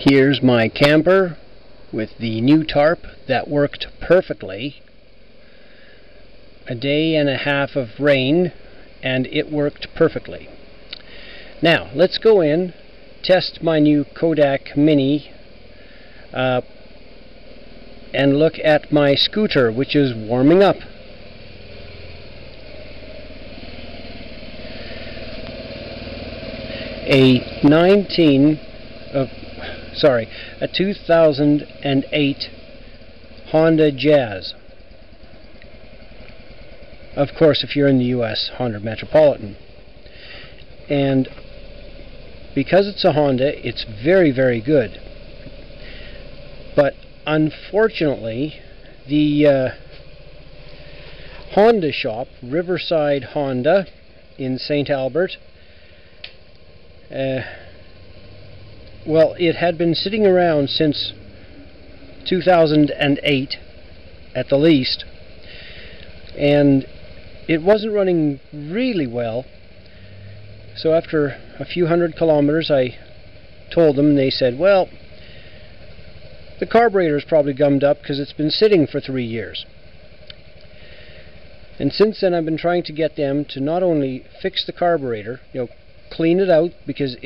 Here's my camper with the new tarp that worked perfectly. A day and a half of rain and it worked perfectly. Now let's go in, test my new Kodak Mini, and look at my scooter, which is warming up. A 2008 Honda Jazz. Of course, if you're in the US, Honda Metropolitan. And because it's a Honda, it's very, very good. But unfortunately, the Honda shop, Riverside Honda in St. Albert, well, it had been sitting around since 2008 at the least, and it wasn't running really well. So after a few hundred kilometers, I told them, and they said, well, the carburetor's probably gummed up because it's been sitting for 3 years. And since then I've been trying to get them to not only fix the carburetor, clean it out, because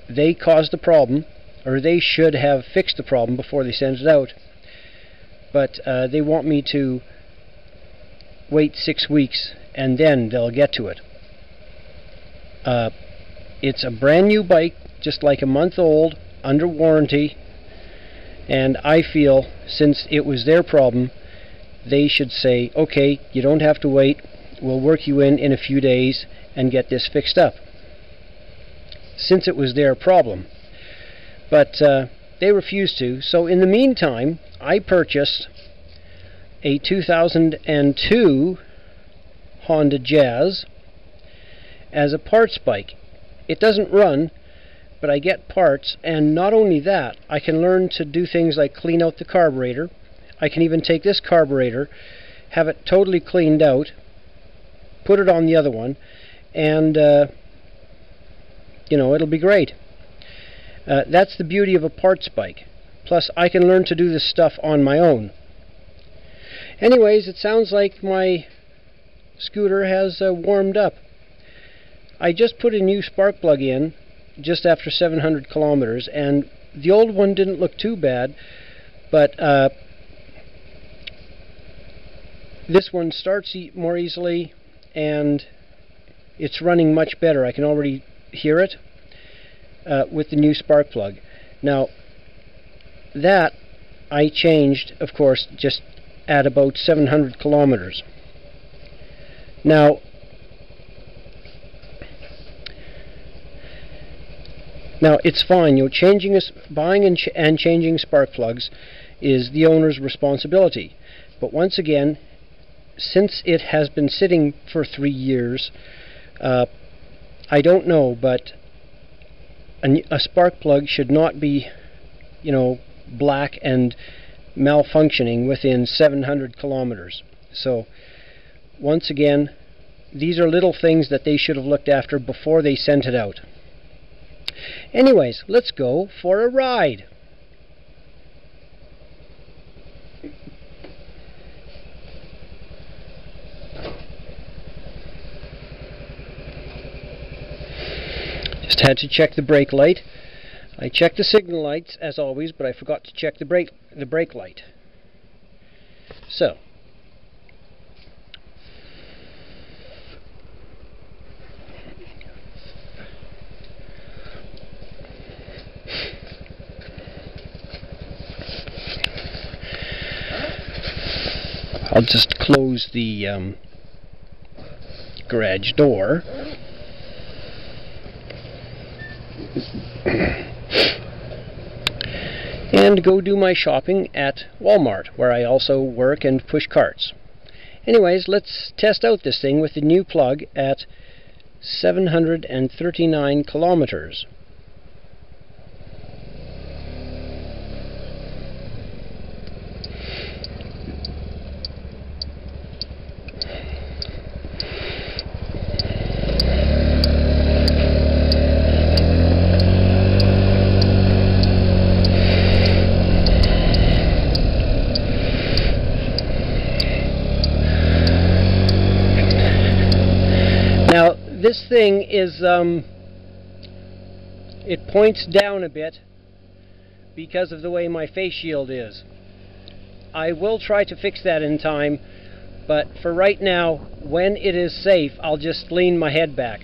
they caused the problem, or they should have fixed the problem before they sent it out, but they want me to wait 6 weeks and then they'll get to it. It's a brand new bike, just like a month old, under warranty, and I feel since it was their problem, they should say, okay, you don't have to wait, we'll work you in a few days and get this fixed up, since it was their problem. But they refused to. So in the meantime, I purchased a 2002 Honda Jazz as a parts bike. It doesn't run, but I get parts, and not only that, I can learn to do things like clean out the carburetor. I can even take this carburetor, have it totally cleaned out, put it on the other one, and it'll be great. That's the beauty of a parts bike. Plus, I can learn to do this stuff on my own. Anyways, it sounds like my scooter has warmed up. I just put a new spark plug in just after 700 kilometers, and the old one didn't look too bad, but this one starts more easily and it's running much better. I can already hear it with the new spark plug. Now that I changed, of course, just at about 700 kilometers. Now it's fine. Buying and changing spark plugs is the owner's responsibility. But once again, since it has been sitting for 3 years, I don't know, but a spark plug should not be, black and malfunctioning within 700 kilometers. So once again, these are little things that they should have looked after before they sent it out. Anyways, let's go for a ride. Just had to check the brake light. I checked the signal lights as always, but I forgot to check the brake light. So I'll just close the garage door. And go do my shopping at Wal-Mart, where I also work and push carts. Anyways, let's test out this thing with the new plug at 739 kilometers. this thing is, it points down a bit because of the way my face shield is. I will try to fix that in time, but for right now, when it is safe, I'll just lean my head back.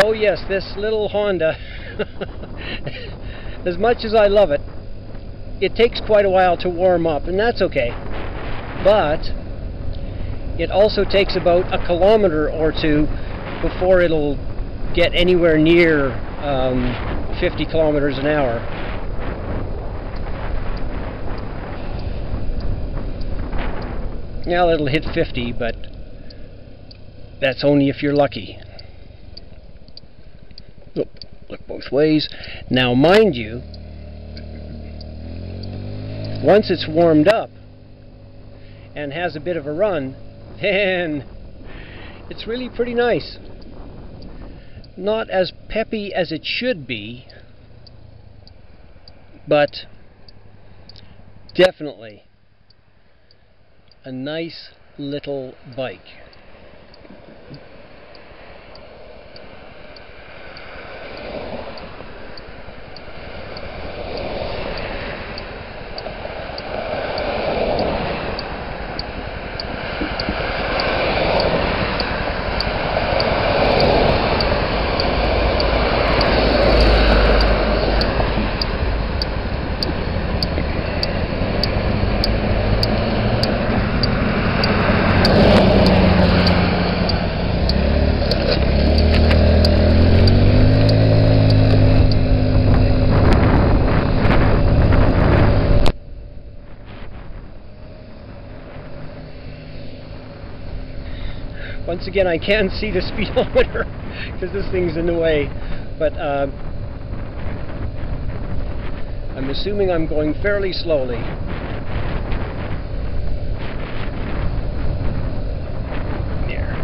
Oh yes, this little Honda, as much as I love it, it takes quite a while to warm up, and that's okay. But it also takes about a kilometer or two before it'll get anywhere near 50 kilometers an hour. Now it'll hit 50, but that's only if you're lucky. Oh, look both ways. Now mind you, once it's warmed up and has a bit of a run, then it's really pretty nice. Not as peppy as it should be, but definitely a nice little bike. Once again, I can see the speedometer because this thing's in the way, but I'm assuming I'm going fairly slowly. There.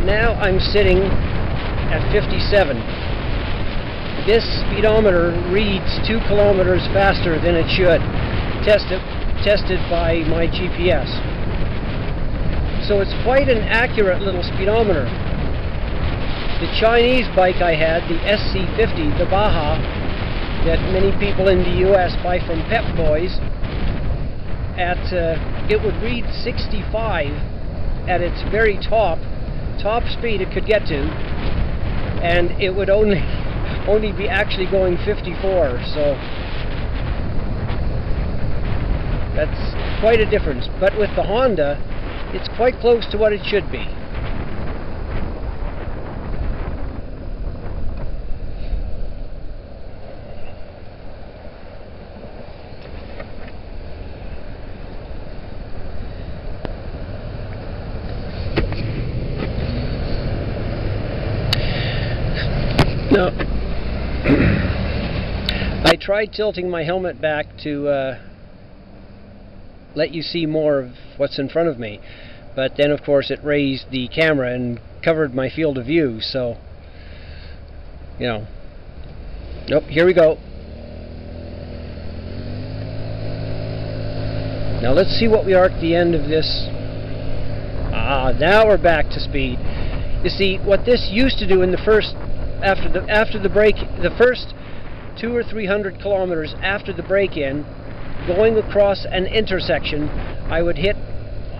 Now I'm sitting at 57. This speedometer reads 2 kilometers faster than it should. Tested by my GPS. So it's quite an accurate little speedometer. The Chinese bike I had, the SC50, the Baja, that many people in the US buy from Pep Boys, it would read 65 at its very top speed it could get to, and it would only be actually going 54, so that's quite a difference. But with the Honda, it's quite close to what it should be. Now, I tried tilting my helmet back to let you see more of what's in front of me, but then of course it raised the camera and covered my field of view, so, you know. Nope, here we go. Now let's see what we are at the end of this. Ah, now we're back to speed. You see, what this used to do in the first after the break, the first 200 or 300 kilometers after the break-in, going across an intersection, I would hit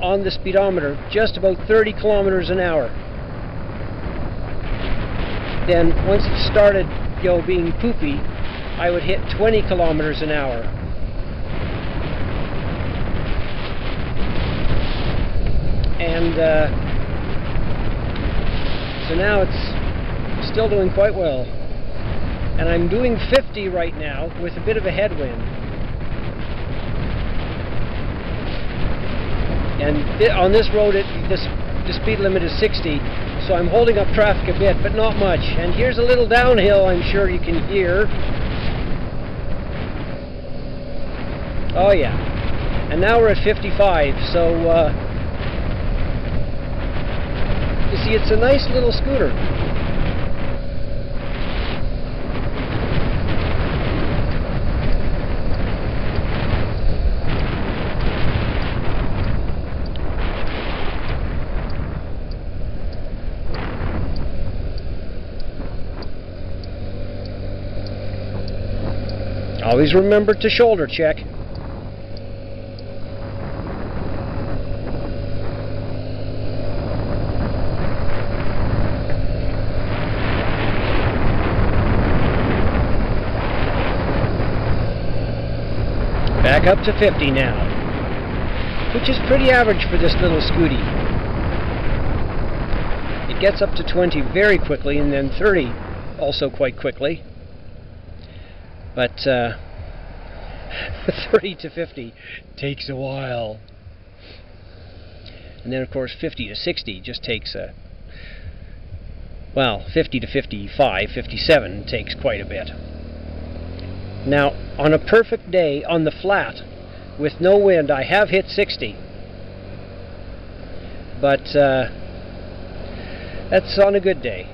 on the speedometer just about 30 kilometers an hour. Then once it started, you know, being poopy, I would hit 20 kilometers an hour. And so now it's still doing quite well, and I'm doing 50 right now with a bit of a headwind, And on this road, the speed limit is 60, so I'm holding up traffic a bit, but not much. And here's a little downhill, I'm sure you can hear. Oh yeah. And now we're at 55, so you see, it's a nice little scooter. Always remember to shoulder check. Back up to 50 now, which is pretty average for this little scooty. It gets up to 20 very quickly, and then 30 also quite quickly. But 30 to 50 takes a while. And then of course 50 to 60 just takes well, 50 to 55, 57 takes quite a bit. Now, on a perfect day on the flat with no wind, I have hit 60. But that's on a good day.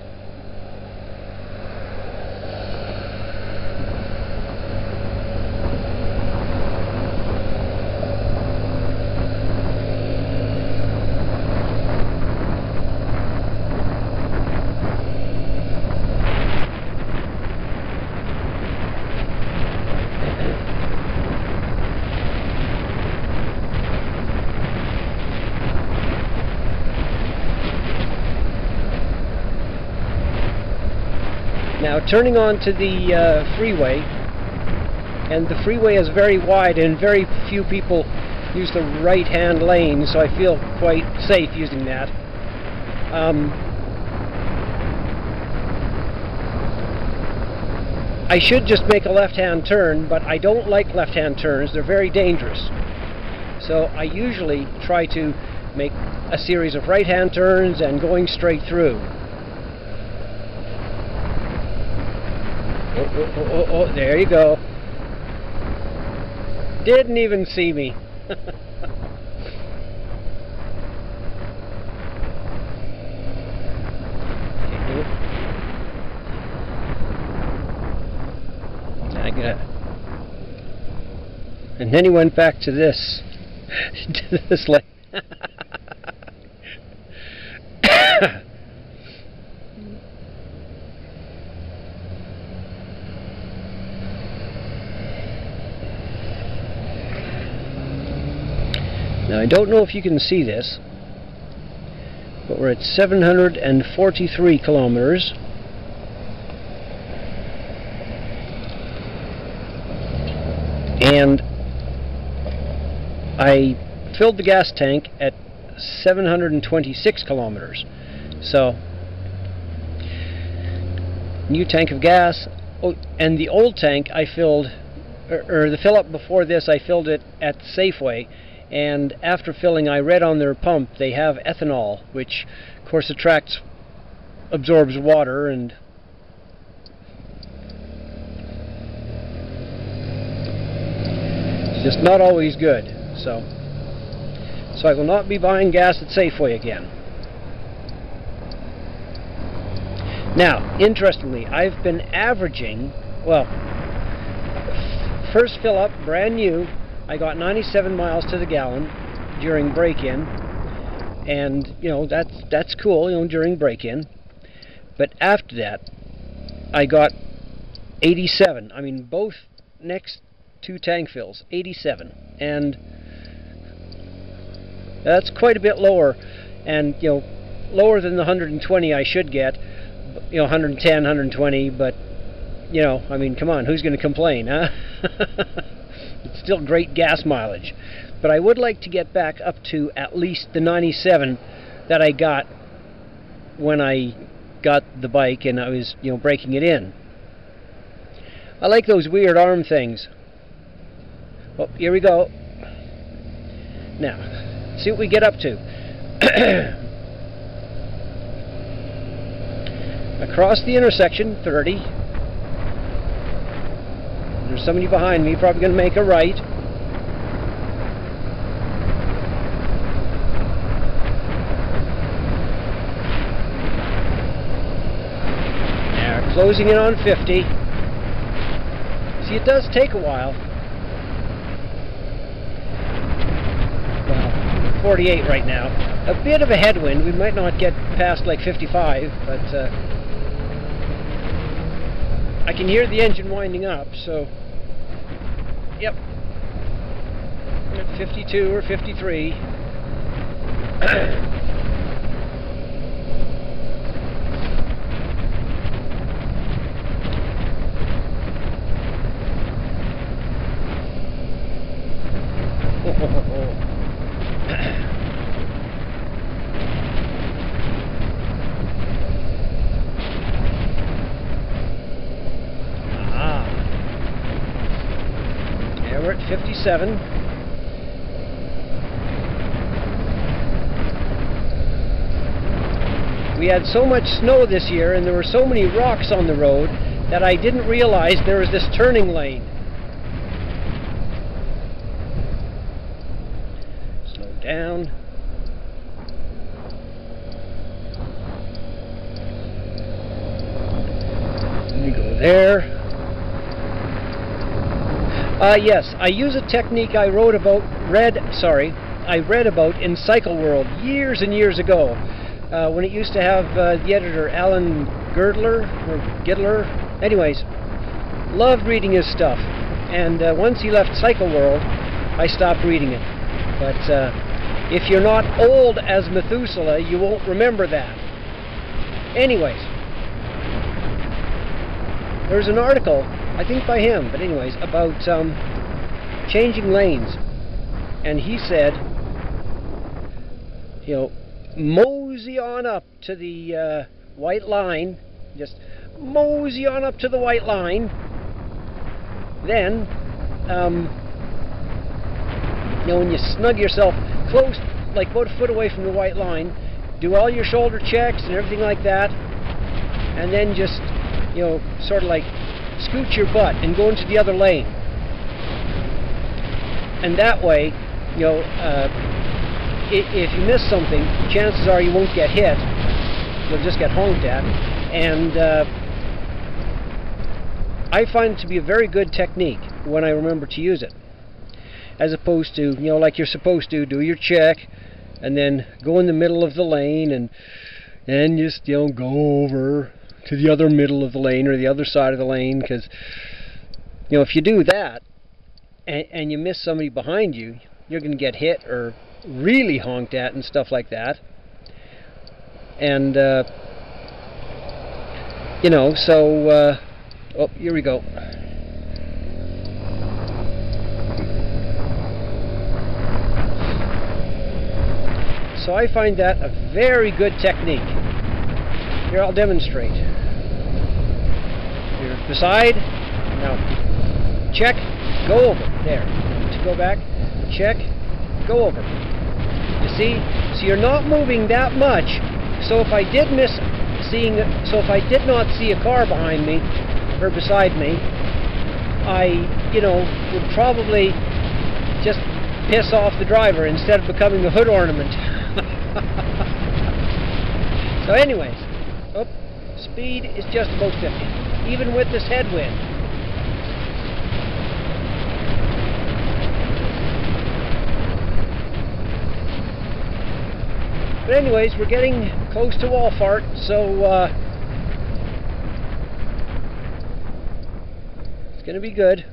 Now turning on to the freeway, and the freeway is very wide and very few people use the right-hand lane, so I feel quite safe using that. I should just make a left-hand turn, but I don't like left-hand turns. They're very dangerous. So I usually try to make a series of right-hand turns and going straight through. Oh, there you go. Didn't even see me. And then he went back to this. To this lane. Now I don't know if you can see this, but we're at 743 kilometers. And I filled the gas tank at 726 kilometers. So, new tank of gas. Oh, and the old tank I filled, or the fill up before this, I filled it at Safeway. And after filling, I read on their pump they have ethanol, which of course absorbs water, and it's just not always good. So I will not be buying gas at Safeway again. Now, interestingly, I've been averaging, well, first fill up, brand new, I got 97 miles to the gallon during break-in, and you know that's cool, you know, during break-in. But after that, I got 87. I mean, both next two tank fills, 87, and that's quite a bit lower, and you know, lower than the 120 I should get, you know, 110, 120. But you know, I mean, come on, who's going to complain, huh? It's still great gas mileage, but I would like to get back up to at least the 97 that I got when I got the bike and I was, you know, breaking it in. I like those weird arm things. Oh, here we go. Now, Let's see what we get up to. Across the intersection, 30. There's somebody behind me, probably going to make a right. Now, closing in on 50. See, it does take a while. Well, 48 right now. A bit of a headwind. We might not get past like 55, but I can hear the engine winding up, so yep. At 52 or 53. We're at 57. We had so much snow this year and there were so many rocks on the road that I didn't realize there was this turning lane. Slow down. Let me go there. Yes, I use a technique I read about in Cycle World years and years ago, when it used to have the editor Alan Girdler. Anyways, loved reading his stuff, and once he left Cycle World, I stopped reading it. But if you're not old as Methuselah, you won't remember that. Anyways, there's an article, I think by him, but anyways, about changing lanes, and he said, you know, mosey on up to the white line, just mosey on up to the white line, then you know, when you snug yourself close, like about a foot away from the white line, do all your shoulder checks and everything like that, and then just, you know, sort of like scoot your butt and go into the other lane. And that way, you know, if you miss something, chances are you won't get hit. You'll just get honked at. And I find it to be a very good technique when I remember to use it. As opposed to, you know, like you're supposed to, do your check and then go in the middle of the lane and just, you know, go over to the other middle of the lane or the other side of the lane, because, you know, if you do that and you miss somebody behind you, you're going to get hit or really honked at and stuff like that. And you know, so oh, here we go. So I find that a very good technique. Here, I'll demonstrate. You're beside. Now, check, go over. There. To go back, check, go over. You see? So you're not moving that much. So if I did not see a car behind me or beside me, I, you know, would probably just piss off the driver instead of becoming a hood ornament. So anyways, oh, speed is just about 50, even with this headwind. But anyways, we're getting close to Wal-Mart, so it's going to be good.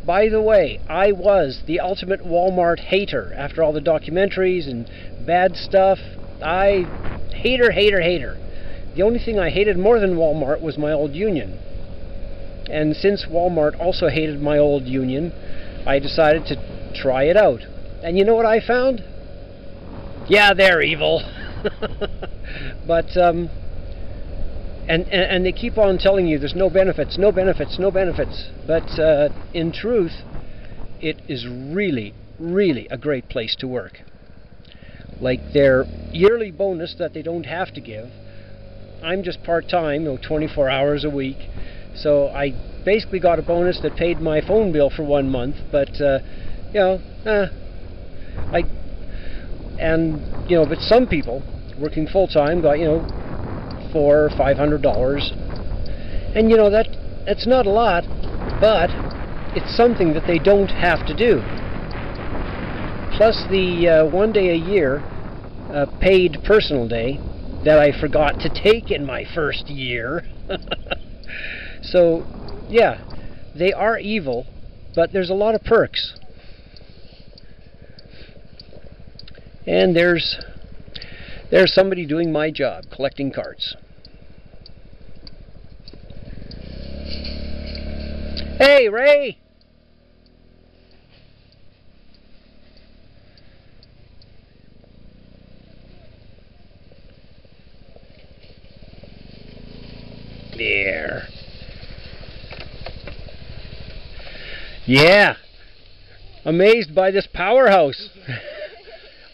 By the way, I was the ultimate Wal-Mart hater after all the documentaries and bad stuff. Hater. The only thing I hated more than Wal-Mart was my old union. And since Wal-Mart also hated my old union, I decided to try it out. And you know what I found? Yeah, they're evil. But and they keep on telling you there's no benefits. But in truth, it is really, really a great place to work. Like their yearly bonus that they don't have to give. I'm just part-time, 24 hours a week, so I basically got a bonus that paid my phone bill for 1 month, but but some people working full-time got $400 or $500, and that's not a lot, but it's something that they don't have to do. Plus the 1 day a year paid personal day that I forgot to take in my first year. So yeah, they are evil, but there's a lot of perks. And there's somebody doing my job, collecting carts. Hey, Ray! There. Yeah. Amazed by this powerhouse.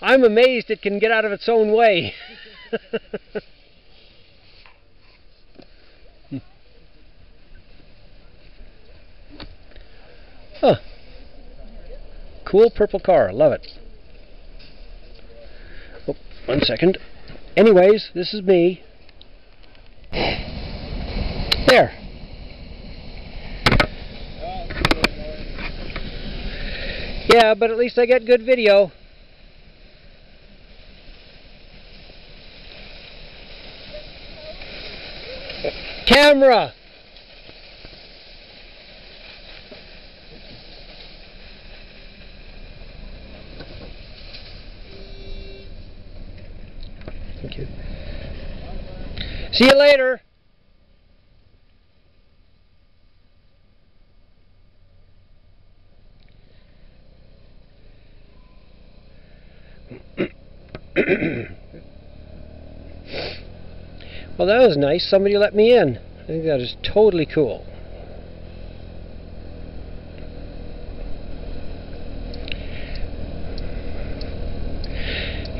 I'm amazed it can get out of its own way. Huh. Cool purple car. Love it. Oh, 1 second. Anyways, this is me. There. Yeah, but at least I get good video. Camera! Thank you. See you later. Well, that was nice. Somebody let me in. I think that is totally cool.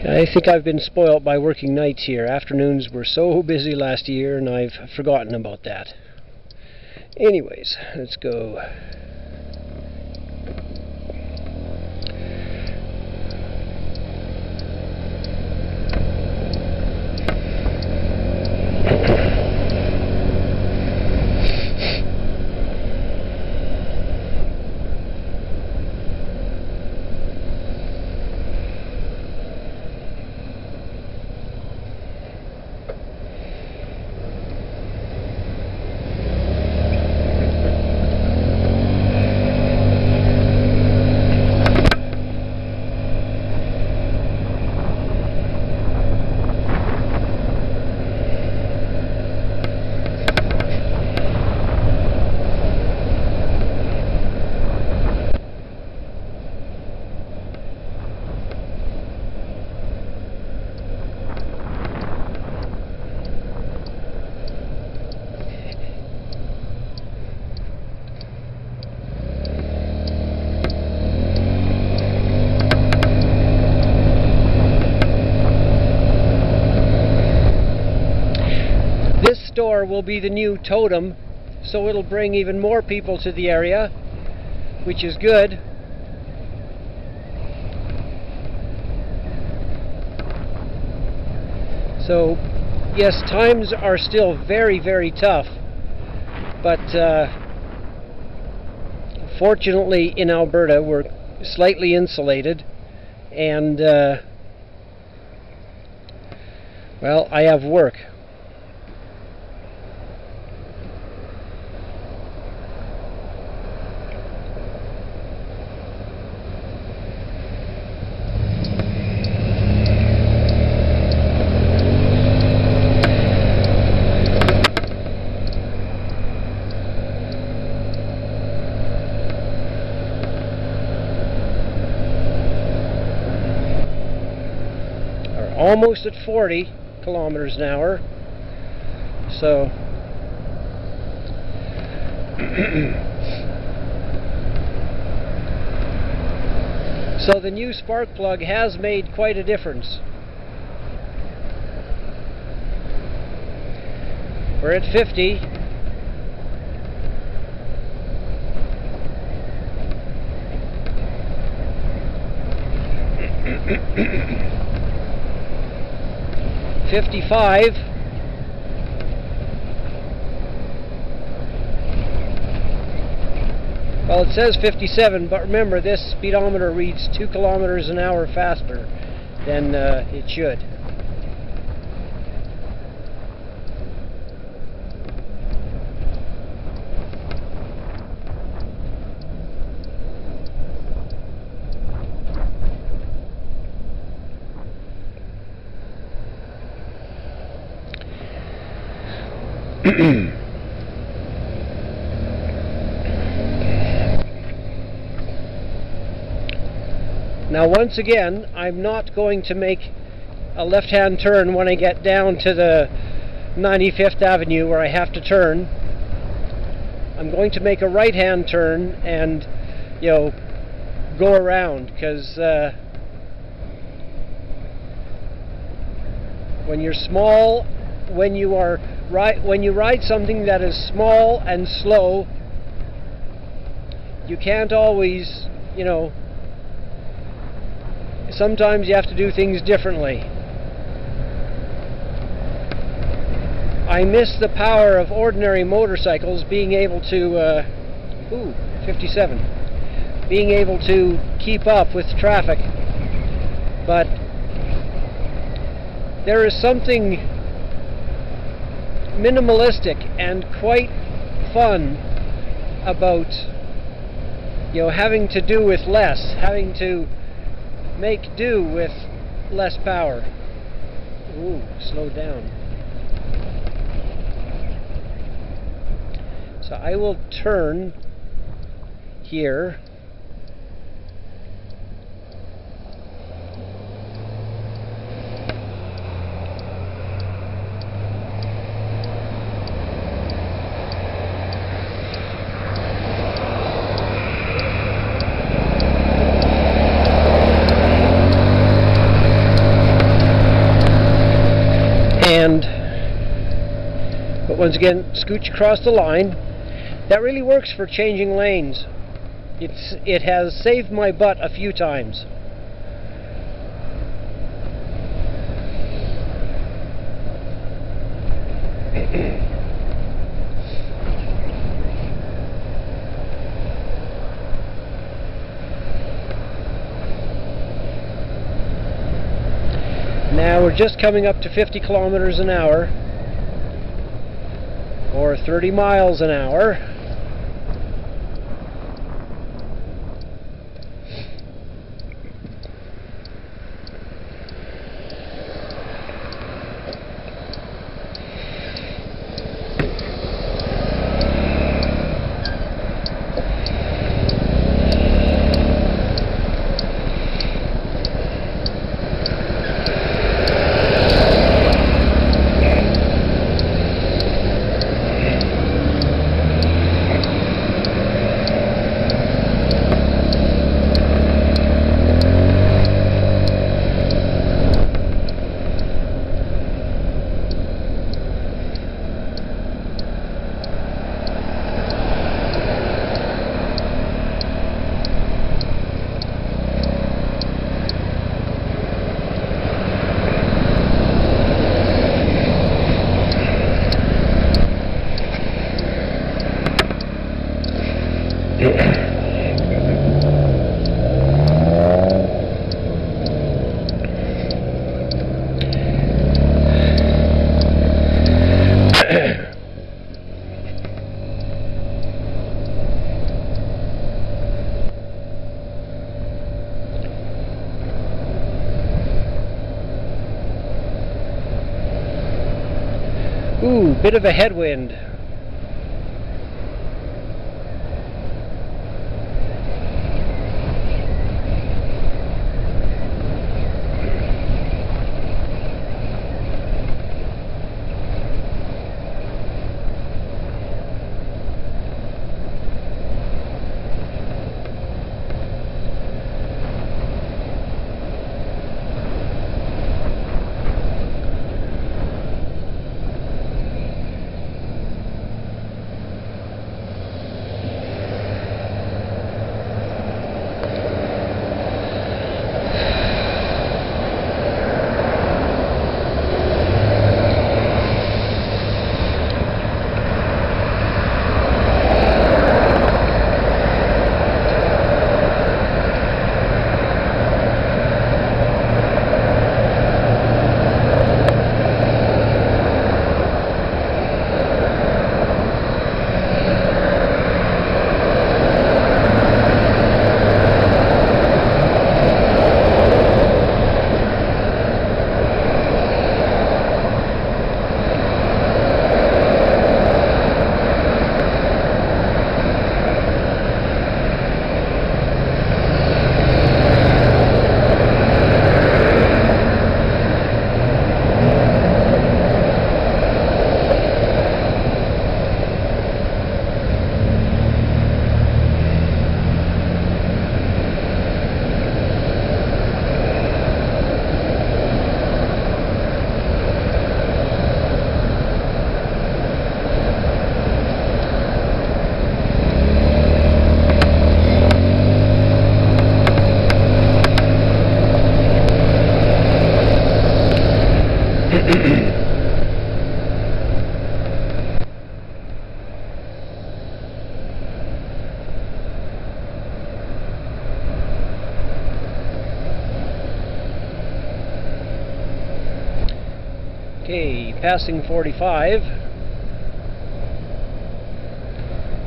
I think I've been spoiled by working nights here. Afternoons were so busy last year, and I've forgotten about that. Anyways, let's go. This store will be the new totem, so it'll bring even more people to the area, which is good. So yes, times are still very, very tough, but fortunately in Alberta we're slightly insulated, and well, I have work. Almost at 40 kilometers an hour, so So the new spark plug has made quite a difference. We're at 50. $55. Well, it says 57, but remember this speedometer reads 2 kilometers an hour faster than it should. Now once again, I'm not going to make a left-hand turn when I get down to the 95th Avenue where I have to turn. I'm going to make a right-hand turn and, you know, go around, because when you're small, when you ride something that is small and slow, you can't always, you know, sometimes you have to do things differently. I miss the power of ordinary motorcycles being able to, 57, being able to keep up with traffic. But there is something minimalistic and quite fun about, you know, having to do with less, having to make do with less power. Ooh, slow down. So I will turn here. But once again, scooch across the line. That really works for changing lanes. It has saved my butt a few times. Now we're just coming up to 50 kilometers an hour, or 30 miles an hour. Ooh, bit of a headwind. Okay, passing 45,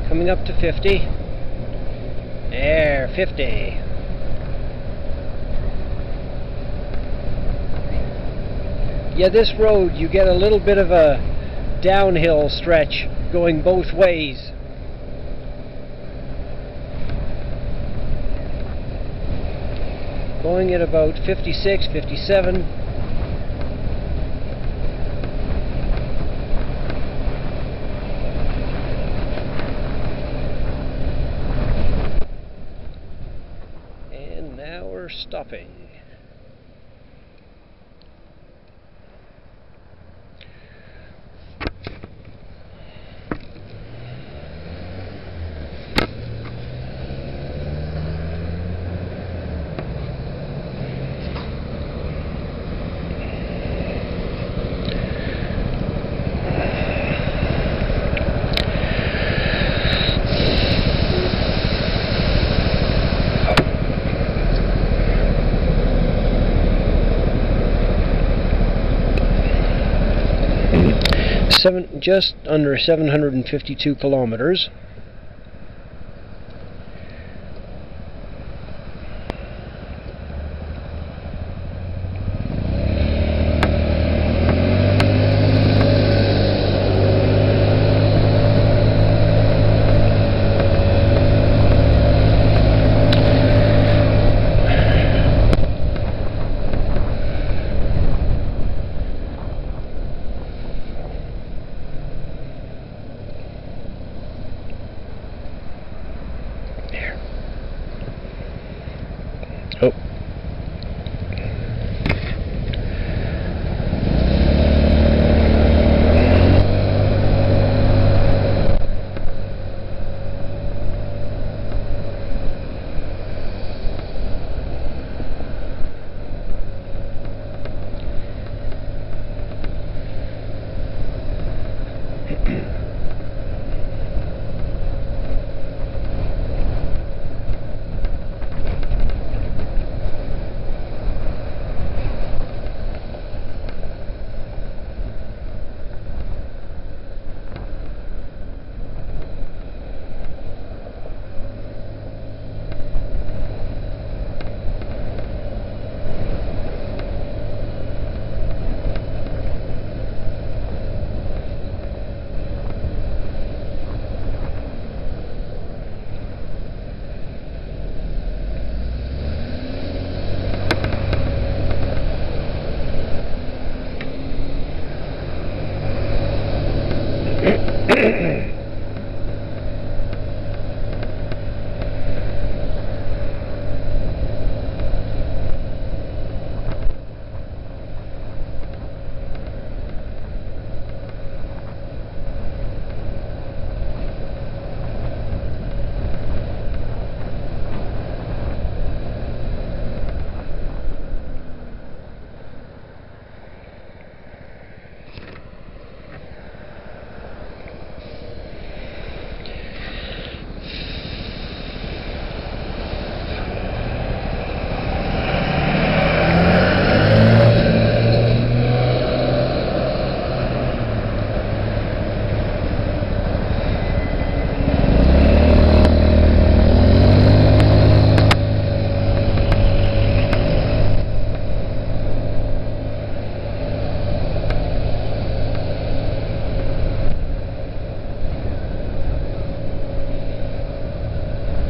coming up to 50. There, 50. Yeah, this road, you get a little bit of a downhill stretch going both ways. Going at about 56, 57. And now we're stopping. Just under 752 kilometers. Oh.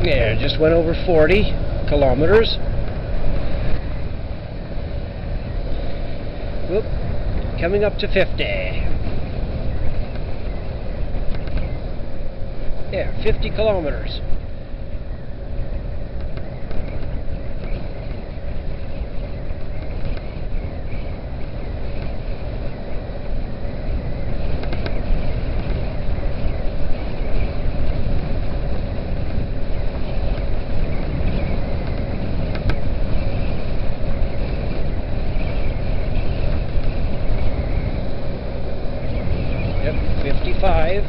There, just went over 40 kilometers. Whoop, coming up to 50. There, 50 kilometers. 55.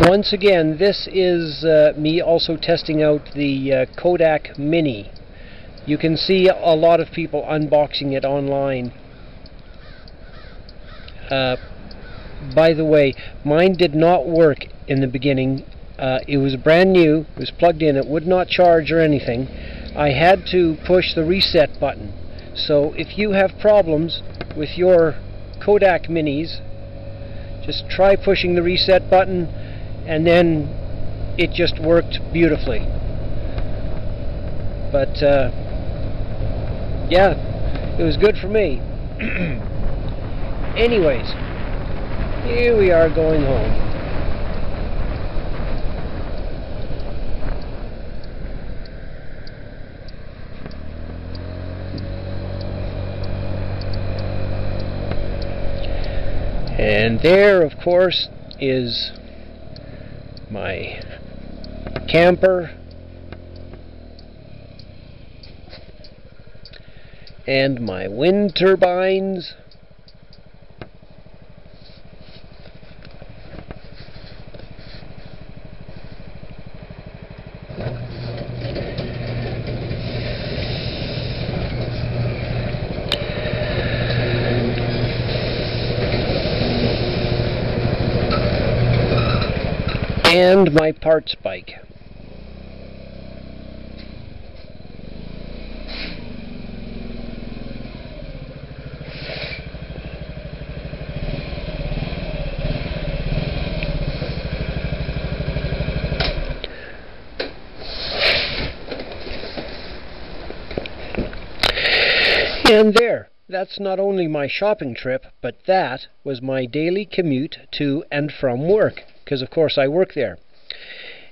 Once again, this is me also testing out the Kodak Mini. You can see a lot of people unboxing it online. By the way, mine did not work in the beginning. It was brand new, it was plugged in, it would not charge or anything. I had to push the reset button. So if you have problems with your Kodak Minis, just try pushing the reset button, and then it just worked beautifully. But yeah, it was good for me. Anyways, here we are going home. And there, of course, is my camper and my wind turbines. And my parts bike. And there, that's not only my shopping trip, but that was my daily commute to and from work, because of course I work there.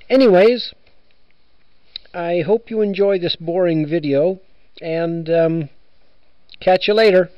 Anyways, I hope you enjoy this boring video, and catch you later.